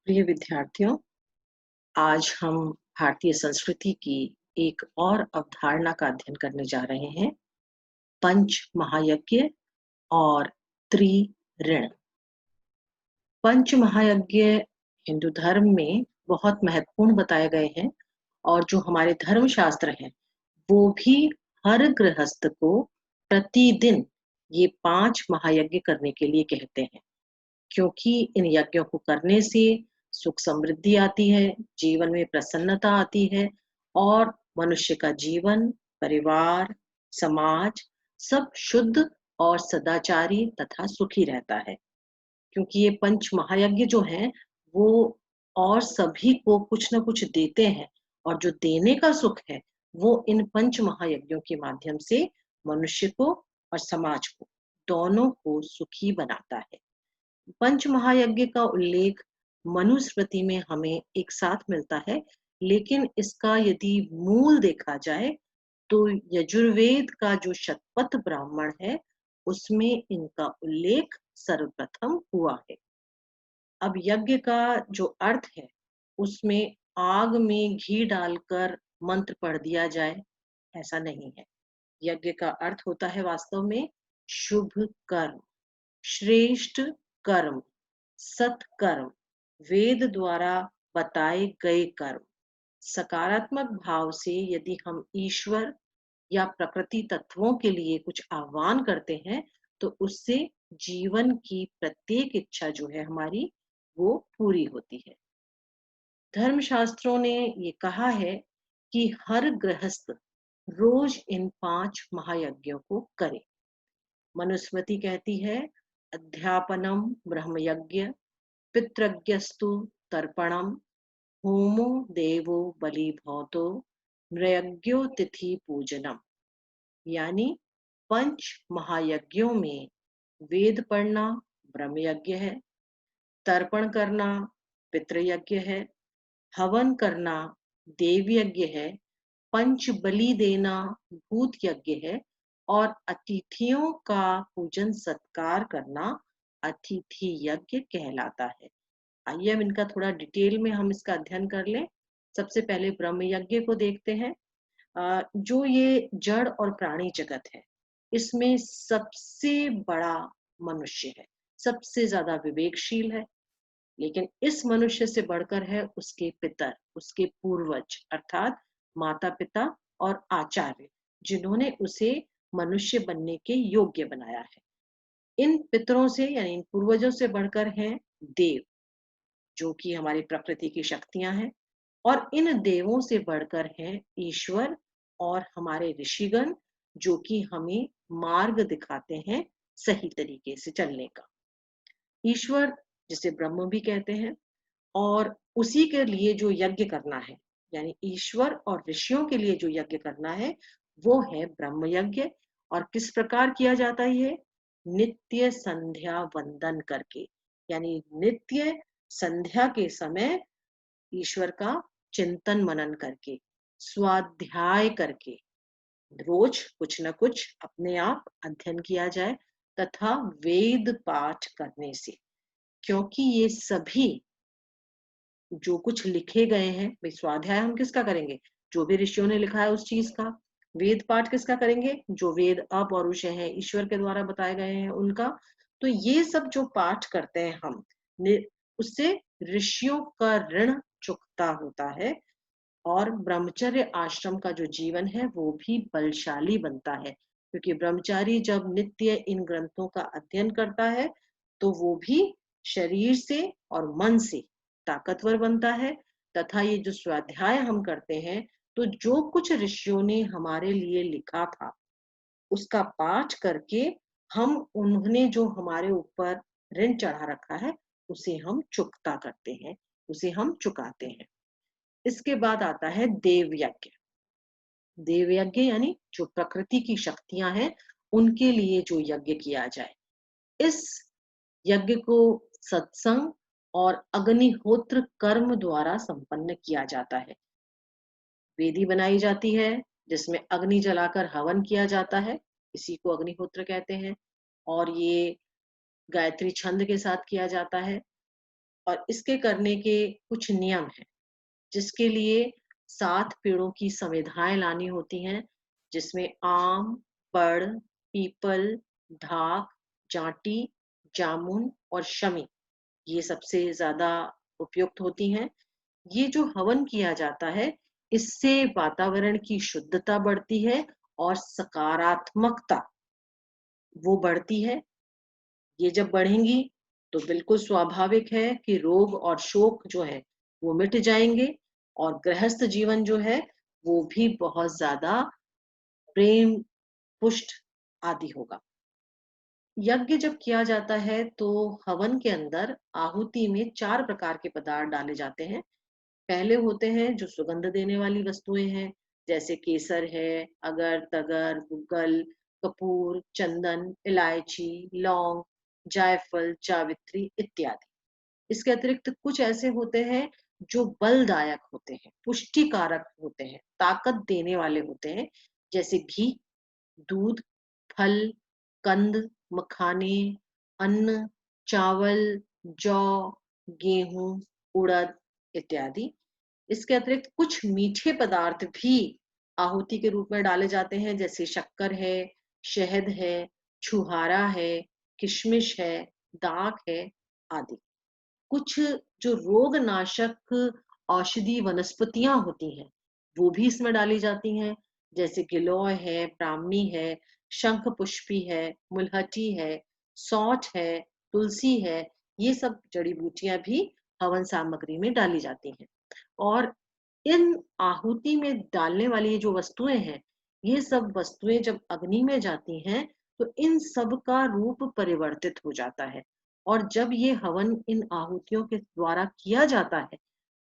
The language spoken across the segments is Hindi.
प्रिय विद्यार्थियों, आज हम भारतीय संस्कृति की एक और अवधारणा का अध्ययन करने जा रहे हैं, पंच महायज्ञ और त्रिऋण। पंच महायज्ञ हिंदू धर्म में बहुत महत्वपूर्ण बताए गए हैं और जो हमारे धर्मशास्त्र हैं, वो भी हर गृहस्थ को प्रतिदिन ये 5 महायज्ञ करने के लिए कहते हैं। क्योंकि इन यज्ञों को करने से सुख समृद्धि आती है, जीवन में प्रसन्नता आती है और मनुष्य का जीवन, परिवार, समाज सब शुद्ध और सदाचारी तथा सुखी रहता है। क्योंकि ये पंच महायज्ञ जो हैं, वो और सभी को कुछ न कुछ देते हैं और जो देने का सुख है, वो इन पंच महायज्ञों के माध्यम से मनुष्य को और समाज को, दोनों को सुखी बनाता है। पंच महायज्ञ का उल्लेख मनुस्मृति में हमें एक साथ मिलता है, लेकिन इसका यदि मूल देखा जाए तो यजुर्वेद का जो शतपथ ब्राह्मण है, उसमें इनका उल्लेख सर्वप्रथम हुआ है। अब यज्ञ का जो अर्थ है, उसमें आग में घी डालकर मंत्र पढ़ दिया जाए, ऐसा नहीं है। यज्ञ का अर्थ होता है वास्तव में शुभ कर्म, श्रेष्ठ कर्म, सत्कर्म, वेद द्वारा बताए गए कर्म। सकारात्मक भाव से यदि हम ईश्वर या प्रकृति तत्वों के लिए कुछ आह्वान करते हैं, तो उससे जीवन की प्रत्येक इच्छा जो है हमारी, वो पूरी होती है। धर्मशास्त्रों ने ये कहा है कि हर गृहस्थ रोज इन 5 महायज्ञों को करे। मनुस्मृति कहती है, अध्यापनम ब्रह्मयज्ञ, पितृज्ञस्तु तर्पणम, होमो देवो बलि भौतो, नृयज्ञो तिथि पूजनम। यानी पंच महायज्ञों में वेद पढ़ना ब्रह्म यज्ञ है, तर्पण करना पितृयज्ञ है, हवन करना देव यज्ञ है, पंच बलि देना भूत यज्ञ है और अतिथियों का पूजन सत्कार करना अतिथि यज्ञ कहलाता है। आइए अब इनका थोड़ा डिटेल में हम इसका अध्ययन कर लें। सबसे पहले ब्रह्म यज्ञ को देखते हैं। जो ये जड़ और प्राणी जगत है, इसमें सबसे बड़ा मनुष्य है, सबसे ज्यादा विवेकशील है। लेकिन इस मनुष्य से बढ़कर है उसके पितर, उसके पूर्वज अर्थात माता पिता और आचार्य, जिन्होंने उसे मनुष्य बनने के योग्य बनाया है। इन पितरों से यानी इन पूर्वजों से बढ़कर हैं देव, जो कि हमारी प्रकृति की शक्तियां हैं, और इन देवों से बढ़कर हैं ईश्वर और हमारे ऋषिगण, जो कि हमें मार्ग दिखाते हैं सही तरीके से चलने का। ईश्वर, जिसे ब्रह्म भी कहते हैं, और उसी के लिए जो यज्ञ करना है, यानी ईश्वर और ऋषियों के लिए जो यज्ञ करना है, वो है ब्रह्म यज्ञ। और किस प्रकार किया जाता है ये? नित्य संध्या वंदन करके, यानी नित्य संध्या के समय ईश्वर का चिंतन मनन करके, स्वाध्याय करके, रोज कुछ न कुछ अपने आप अध्ययन किया जाए तथा वेद पाठ करने से। क्योंकि ये सभी जो कुछ लिखे गए हैं, भाई स्वाध्याय हम किसका करेंगे? जो भी ऋषियों ने लिखा है उस चीज का। वेद पाठ किसका करेंगे? जो वेद अपौरुषेय हैं, ईश्वर के द्वारा बताए गए हैं उनका। तो ये सब जो पाठ करते हैं हम, उससे ऋषियों का ऋण चुकता होता है और ब्रह्मचर्य आश्रम का जो जीवन है वो भी बलशाली बनता है। क्योंकि ब्रह्मचारी जब नित्य इन ग्रंथों का अध्ययन करता है, तो वो भी शरीर से और मन से ताकतवर बनता है। तथा ये जो स्वाध्याय हम करते हैं, तो जो कुछ ऋषियों ने हमारे लिए लिखा था, उसका पाठ करके हम उन्होंने जो हमारे ऊपर ऋण चढ़ा रखा है, उसे हम चुकता करते हैं, उसे हम चुकाते हैं। इसके बाद आता है देव यज्ञ। देव यज्ञ यानी जो प्रकृति की शक्तियां हैं, उनके लिए जो यज्ञ किया जाए। इस यज्ञ को सत्संग और अग्निहोत्र कर्म द्वारा संपन्न किया जाता है। वेदी बनाई जाती है जिसमें अग्नि जलाकर हवन किया जाता है, इसी को अग्निहोत्र कहते हैं। और ये गायत्री छंद के साथ किया जाता है। और इसके करने के कुछ नियम हैं, जिसके लिए 7 पेड़ों की संविधाएं लानी होती हैं, जिसमें आम, बड़, पीपल, ढाक, जांटी, जामुन और शमी ये सबसे ज्यादा उपयुक्त होती हैं। ये जो हवन किया जाता है, इससे वातावरण की शुद्धता बढ़ती है और सकारात्मकता वो बढ़ती है। ये जब बढ़ेंगी तो बिल्कुल स्वाभाविक है कि रोग और शोक जो है वो मिट जाएंगे और गृहस्थ जीवन जो है वो भी बहुत ज्यादा प्रेम पुष्ट आदि होगा। यज्ञ जब किया जाता है तो हवन के अंदर आहुति में 4 प्रकार के पदार्थ डाले जाते हैं। पहले होते हैं जो सुगंध देने वाली वस्तुएं हैं, जैसे केसर है, अगर तगर, गुग्गल, कपूर, चंदन, इलायची, लौंग, जायफल, जावित्री इत्यादि। इसके अतिरिक्त कुछ ऐसे होते हैं जो बलदायक होते हैं, पुष्टिकारक होते हैं, ताकत देने वाले होते हैं, जैसे घी, दूध, फल, कंद, मखाने, अन्न, चावल, जौ, गेहूं, उड़द इत्यादि। इसके अतिरिक्त कुछ मीठे पदार्थ भी आहुति के रूप में डाले जाते हैं, जैसे शक्कर है, शहद है, छुहारा है, किशमिश है, दाख है आदि। कुछ जो रोग नाशक औषधि वनस्पतियां होती हैं वो भी इसमें डाली जाती हैं, जैसे गिलोय है, ब्राह्मी है, शंख पुष्पी है, मुलहटी है, सौंठ है, तुलसी है। ये सब जड़ी बूटियां भी हवन सामग्री में डाली जाती हैं। और इन आहुति में डालने वाली ये जो वस्तुएं हैं, ये सब वस्तुएं जब अग्नि में जाती हैं तो इन सब का रूप परिवर्तित हो जाता है। और जब ये हवन इन आहुतियों के द्वारा किया जाता है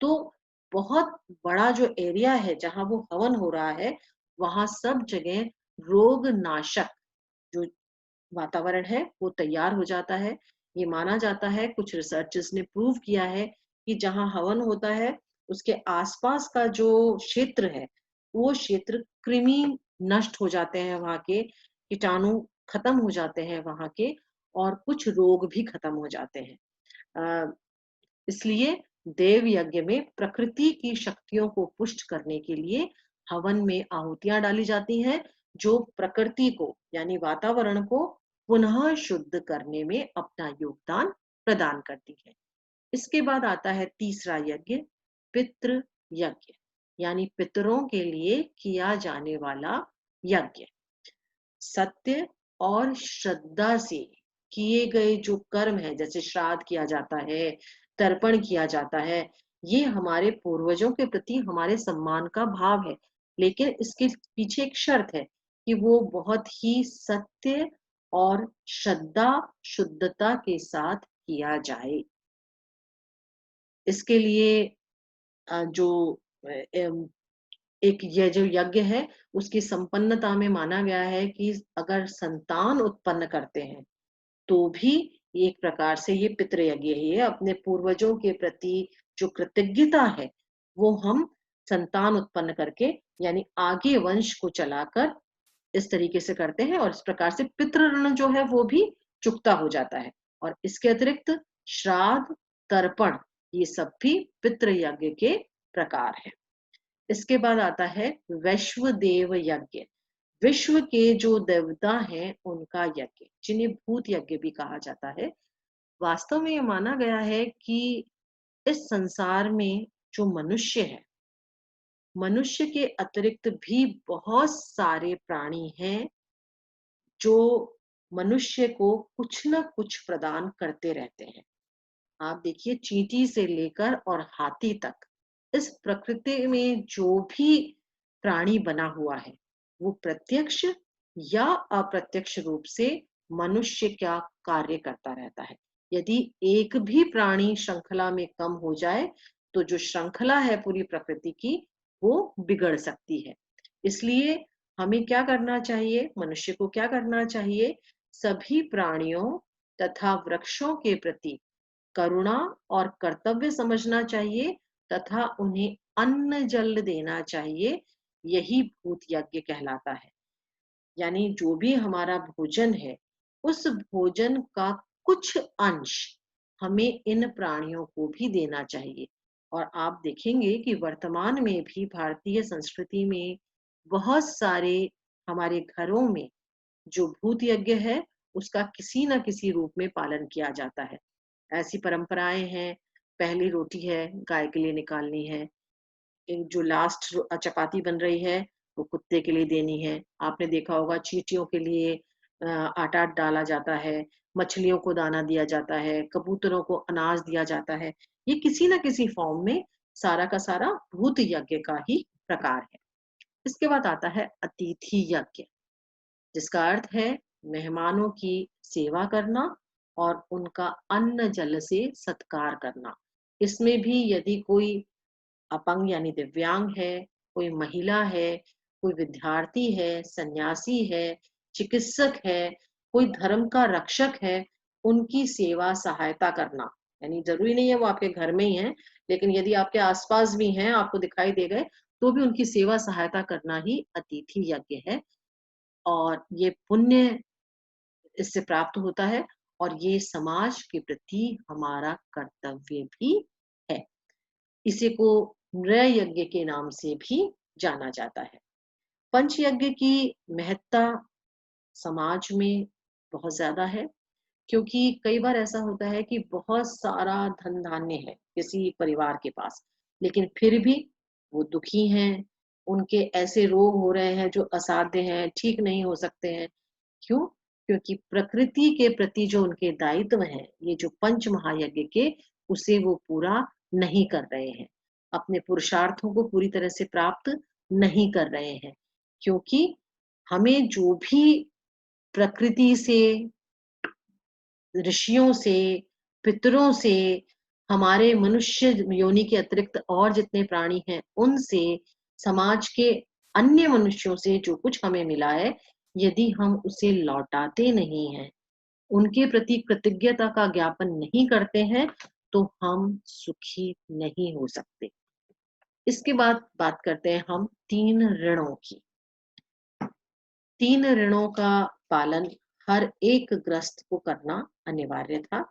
तो बहुत बड़ा जो एरिया है जहां वो हवन हो रहा है, वहां सब जगह रोग नाशक जो वातावरण है वो तैयार हो जाता है। ये माना जाता है, कुछ रिसर्चर्स ने प्रूव किया है कि जहां हवन होता है उसके आसपास का जो क्षेत्र है वो क्षेत्र कृमि नष्ट हो जाते हैं, वहां के कीटाणु खत्म हो जाते हैं वहां के, और कुछ रोग भी खत्म हो जाते हैं। इसलिए देव यज्ञ में प्रकृति की शक्तियों को पुष्ट करने के लिए हवन में आहुतियां डाली जाती हैं, जो प्रकृति को यानी वातावरण को पुनः शुद्ध करने में अपना योगदान प्रदान करती है। इसके बाद आता है तीसरा यज्ञ, पितृ यज्ञ, यानी पितरों के लिए किया जाने वाला यज्ञ। सत्य और श्रद्धा से किए गए जो कर्म है, जैसे श्राद्ध किया जाता है, तर्पण किया जाता है, ये हमारे पूर्वजों के प्रति हमारे सम्मान का भाव है। लेकिन इसके पीछे एक शर्त है कि वो बहुत ही सत्य और श्रद्धा शुद्धता के साथ किया जाए। इसके लिए जो एक ये जो यज्ञ है उसकी संपन्नता में माना गया है कि अगर संतान उत्पन्न करते हैं तो भी एक प्रकार से ये पितृयज्ञ ही है। अपने पूर्वजों के प्रति जो कृतज्ञता है वो हम संतान उत्पन्न करके यानी आगे वंश को चलाकर इस तरीके से करते हैं, और इस प्रकार से पितृ ऋण जो है वो भी चुकता हो जाता है। और इसके अतिरिक्त श्राद्ध, तर्पण ये सब भी पितृ यज्ञ के प्रकार है। इसके बाद आता है वैश्व देव यज्ञ, विश्व के जो देवता हैं उनका यज्ञ, जिन्हें भूत यज्ञ भी कहा जाता है। वास्तव में ये माना गया है कि इस संसार में जो मनुष्य है, मनुष्य के अतिरिक्त भी बहुत सारे प्राणी हैं जो मनुष्य को कुछ न कुछ प्रदान करते रहते हैं। आप देखिए, चींटी से लेकर और हाथी तक इस प्रकृति में जो भी प्राणी बना हुआ है वो प्रत्यक्ष या अप्रत्यक्ष रूप से मनुष्य का कार्य करता रहता है। यदि एक भी प्राणी श्रृंखला में कम हो जाए तो जो श्रृंखला है पूरी प्रकृति की वो बिगड़ सकती है। इसलिए हमें क्या करना चाहिए, मनुष्य को क्या करना चाहिए, सभी प्राणियों तथा वृक्षों के प्रति करुणा और कर्तव्य समझना चाहिए तथा उन्हें अन्न जल देना चाहिए। यही भूत यज्ञ कहलाता है। यानी जो भी हमारा भोजन है उस भोजन का कुछ अंश हमें इन प्राणियों को भी देना चाहिए। और आप देखेंगे कि वर्तमान में भी भारतीय संस्कृति में बहुत सारे हमारे घरों में जो भूत यज्ञ है, उसका किसी न किसी रूप में पालन किया जाता है। ऐसी परंपराएं हैं, पहली रोटी है गाय के लिए निकालनी है, एक जो लास्ट चपाती बन रही है वो कुत्ते के लिए देनी है। आपने देखा होगा चींटियों के लिए आटा डाला जाता है, मछलियों को दाना दिया जाता है, कबूतरों को अनाज दिया जाता है। ये किसी न किसी फॉर्म में सारा का सारा भूत यज्ञ का ही प्रकार है। इसके बाद आता है अतिथि यज्ञ, जिसका अर्थ है मेहमानों की सेवा करना और उनका अन्न जल से सत्कार करना। इसमें भी यदि कोई अपंग यानी दिव्यांग है, कोई महिला है, कोई विद्यार्थी है, सन्यासी है, चिकित्सक है, कोई धर्म का रक्षक है, उनकी सेवा सहायता करना। यानी जरूरी नहीं है वो आपके घर में ही है, लेकिन यदि आपके आसपास भी हैं, आपको दिखाई दे गए, तो भी उनकी सेवा सहायता करना ही अतिथि यज्ञ है। और ये पुण्य इससे प्राप्त होता है और ये समाज के प्रति हमारा कर्तव्य भी है। इसी को नृ यज्ञ के नाम से भी जाना जाता है। पंच यज्ञ की महत्ता समाज में बहुत ज्यादा है, क्योंकि कई बार ऐसा होता है कि बहुत सारा धन धान्य है किसी परिवार के पास, लेकिन फिर भी वो दुखी हैं, उनके ऐसे रोग हो रहे हैं जो असाध्य हैं, ठीक नहीं हो सकते हैं। क्यों? क्योंकि प्रकृति के प्रति जो उनके दायित्व हैं, ये जो पंच महायज्ञ के, उसे वो पूरा नहीं कर रहे हैं, अपने पुरुषार्थों को पूरी तरह से प्राप्त नहीं कर रहे हैं। क्योंकि हमें जो भी प्रकृति से, ऋषियों से, पितरों से, हमारे मनुष्य योनि के अतिरिक्त और जितने प्राणी हैं उनसे, समाज के अन्य मनुष्यों से जो कुछ हमें मिला है, यदि हम उसे लौटाते नहीं हैं, उनके प्रति कृतज्ञता का ज्ञापन नहीं करते हैं, तो हम सुखी नहीं हो सकते। इसके बाद बात करते हैं हम 3 ऋणों की। 3 ऋणों का पालन हर एक गृहस्थ को करना अनिवार्य था।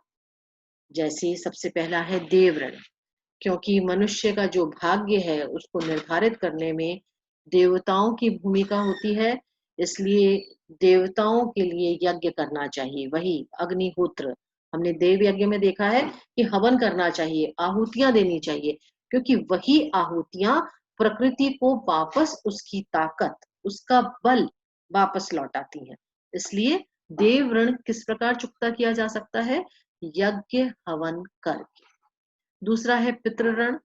जैसे सबसे पहला है देव ऋण, क्योंकि मनुष्य का जो भाग्य है उसको निर्धारित करने में देवताओं की भूमिका होती है, इसलिए देवताओं के लिए यज्ञ करना चाहिए। वही अग्निहोत्र, हमने देव यज्ञ में देखा है कि हवन करना चाहिए, आहुतियां देनी चाहिए, क्योंकि वही आहुतियां प्रकृति को वापस उसकी ताकत, उसका बल वापस लौटाती हैं। इसलिए देव ऋण किस प्रकार चुकता किया जा सकता है? यज्ञ हवन करके। दूसरा है पितृ ऋण।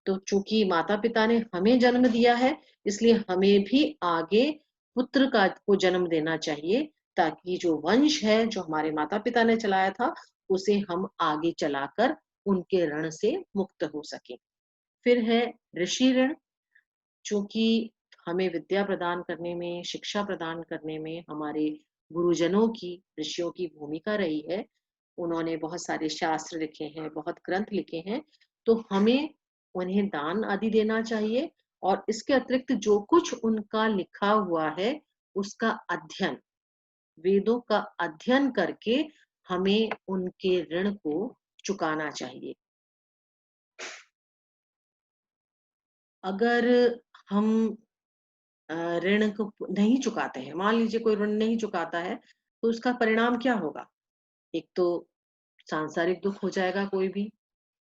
तो चूंकि माता पिता ने हमें जन्म दिया है, इसलिए हमें भी आगे पुत्र का को जन्म देना चाहिए, ताकि जो वंश है जो हमारे माता पिता ने चलाया था, उसे हम आगे चलाकर उनके ऋण से मुक्त हो सके। फिर है ऋषि ऋण। चूंकि हमें विद्या प्रदान करने में, शिक्षा प्रदान करने में हमारे गुरुजनों की, ऋषियों की भूमिका रही है, उन्होंने बहुत सारे शास्त्र लिखे हैं, बहुत ग्रंथ लिखे हैं, तो हमें उन्हें दान आदि देना चाहिए। और इसके अतिरिक्त जो कुछ उनका लिखा हुआ है उसका अध्ययन, वेदों का अध्ययन करके हमें उनके ऋण को चुकाना चाहिए। अगर हम ऋण को नहीं चुकाते हैं, मान लीजिए कोई ऋण नहीं चुकाता है, तो उसका परिणाम क्या होगा? एक तो सांसारिक दुख हो जाएगा, कोई भी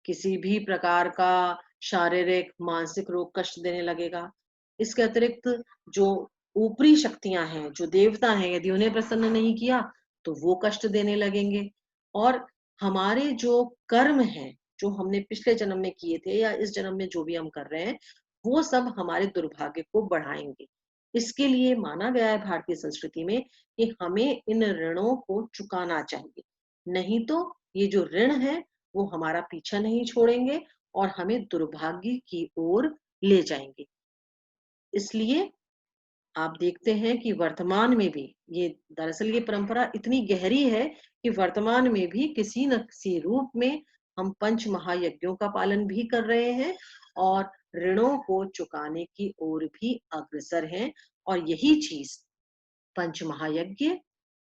किसी भी प्रकार का शारीरिक मानसिक रोग कष्ट देने लगेगा। इसके अतिरिक्त जो ऊपरी शक्तियां हैं, जो देवता हैं, यदि उन्हें प्रसन्न नहीं किया तो वो कष्ट देने लगेंगे। और हमारे जो कर्म हैं, जो हमने पिछले जन्म में किए थे या इस जन्म में जो भी हम कर रहे हैं, वो सब हमारे दुर्भाग्य को बढ़ाएंगे। इसके लिए माना गया है भारतीय संस्कृति में कि हमें इन ऋणों को चुकाना चाहिए, नहीं तो ये जो ऋण है वो हमारा पीछा नहीं छोड़ेंगे और हमें दुर्भाग्य की ओर ले जाएंगे। इसलिए आप देखते हैं कि वर्तमान में भी ये, दरअसल ये परंपरा इतनी गहरी है कि वर्तमान में भी किसी न किसी रूप में हम पंच महायज्ञों का पालन भी कर रहे हैं और ऋणों को चुकाने की ओर भी अग्रसर हैं। और यही चीज पंच महायज्ञ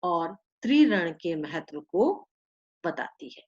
और त्रिऋण के महत्व को बताती है।